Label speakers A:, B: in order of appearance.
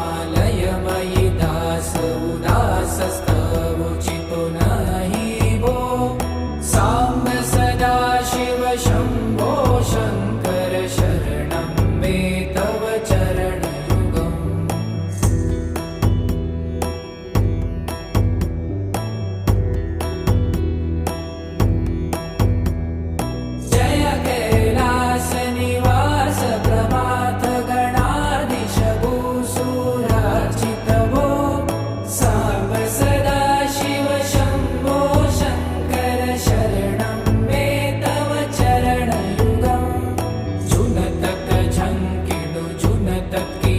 A: करुणावरुणालयमयि दास उदासस्तवोचितो नहि वो साम्ब सदा शिव शम्भो शङ्कर शरणं मे तव चरणयुगम् जय कैलासनिवास प्रभात गणाधीश भूसुरार्चित वो साम्ब सदा शिव शम्भो शङ्कर शरणं मे तव चरणयुगम् जुनतक झङ्किडु जुनतक